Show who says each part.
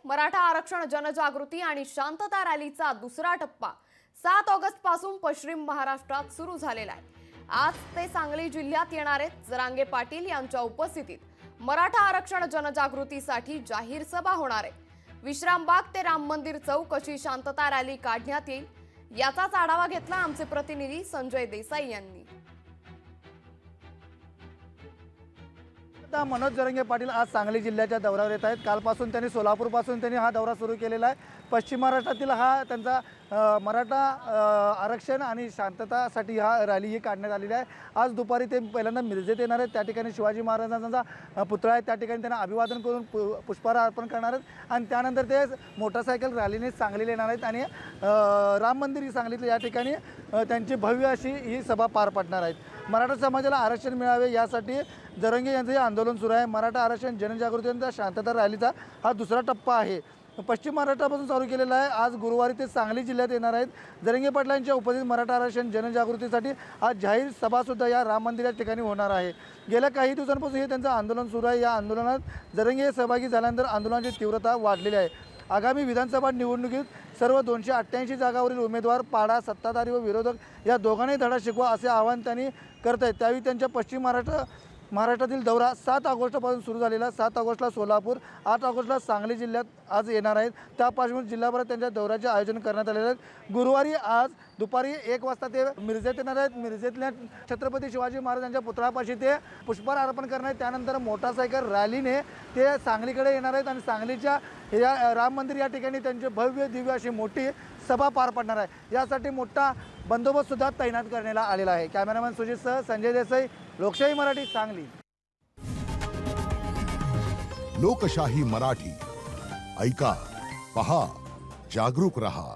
Speaker 1: मराठा आरक्षण जनजागृती आणि शांतता रॅलीचा दुसरा टप्पा 7 ऑगस्ट पासून पश्चिम महाराष्ट्रात सुरू झालेला आहे। आज ते सांगली जिल्ह्यात येणार आहेत। जरांगे पाटील यांच्या उपस्थितीत मराठा आरक्षण जनजागृतीसाठी जाहीर सभा होणार आहे। विश्रामबाग ते राम मंदिर चौक अशी शांतता रॅली काढण्यात येईल। याचाच आढावा घेतला आमचे प्रतिनिधी संजय देसाई यांनी।
Speaker 2: मनोज जरांगे पाटील आज सांगली जिल्ह्याच्या दौऱ्यावर येत आहेत। कालपासून त्यांनी सोलापूरपासून त्यांनी हा दौरा सुरू केलेला आहे। पश्चिम महाराष्ट्रातील हा त्यांचा मराठा आरक्षण आणि शांततासाठी हा रॅली ही काढण्यात आलेली आहे। आज दुपारी ते पहिल्यांदा मिरजेत येणार आहेत। त्या ठिकाणी शिवाजी महाराजांचा पुतळा आहे, त्या ठिकाणी त्यांना अभिवादन करून पुष्पहार अर्पण करणार आहेत आणि त्यानंतर ते मोटरसायकल रॅलीने सांगलीला येणार आहेत आणि राम मंदिर ही सांगलीतल्या या ठिकाणी त्यांची भव्य अशी ही सभा पार पडणार आहेत। मराठा समाजाला आरक्षण मिळावे यासाठी जरांगे यांचं हे आंदोलन सुरू आहे। मराठा आरक्षण जनजागृती आणि शांतता रॅलीचा हा दुसरा टप्पा आहे। पश्चिम महाराष्ट्रापासून चालू केलेला आहे। आज गुरुवारी ते सांगली जिल्ह्यात येणार आहेत। जरांगे पाटलांच्या उपस्थितीत मराठा आरक्षण जनजागृतीसाठी आज जाहीर सभासुद्धा या राम मंदिर या ठिकाणी होणार आहे। गेल्या काही दिवसांपासून हे त्यांचं आंदोलन सुरू आहे। या आंदोलनात जरांगे सहभागी झाल्यानंतर आंदोलनाची तीव्रता वाढलेली आहे। आगामी विधानसभा निवडणुकीत सर्व 288 जागावरील उमेदवार पाडा, सत्ताधारी व विरोधक या दोघांनाही धडा शिकवा असे आवाहन त्यांनी करत आहेत। त्यावेळी त्यांच्या पश्चिम महाराष्ट्रातील दौरा 7 ऑगस्टपासून सुरू झालेला। 7 ऑगस्टला सोलापूर, 8 ऑगस्टला सांगली जिल्ह्यात आज येणार आहेत। त्या पार्श्वभूमीवर जिल्हाभरात त्यांच्या दौऱ्याचे आयोजन करण्यात आलेले आहे। गुरुवारी आज दुपारी 1 वाजता ते मिरजेत येणार आहेत। मिरजेतल्या छत्रपती शिवाजी महाराजांच्या पुतळ्यापाशी ते पुष्पहार अर्पण करणार आहेत। त्यानंतर मोटरसायकल रॅलीने ते सांगलीकडे येणार आहेत आणि सांगलीच्या या राम मंदिर या ठिकाणी त्यांची भव्य दिव्य अशी मोठी सभा पार पडणार आहे। यासाठी मोठा बंदोबस्त सुद्धा तैनात करण्यात आलेला आहे। कॅमेरामॅन सुजितसह संजय देसाई, लोकशाही मराठी, सांगली।
Speaker 3: लोकशाही मराठी ऐका, पहा, जागरूक रहा।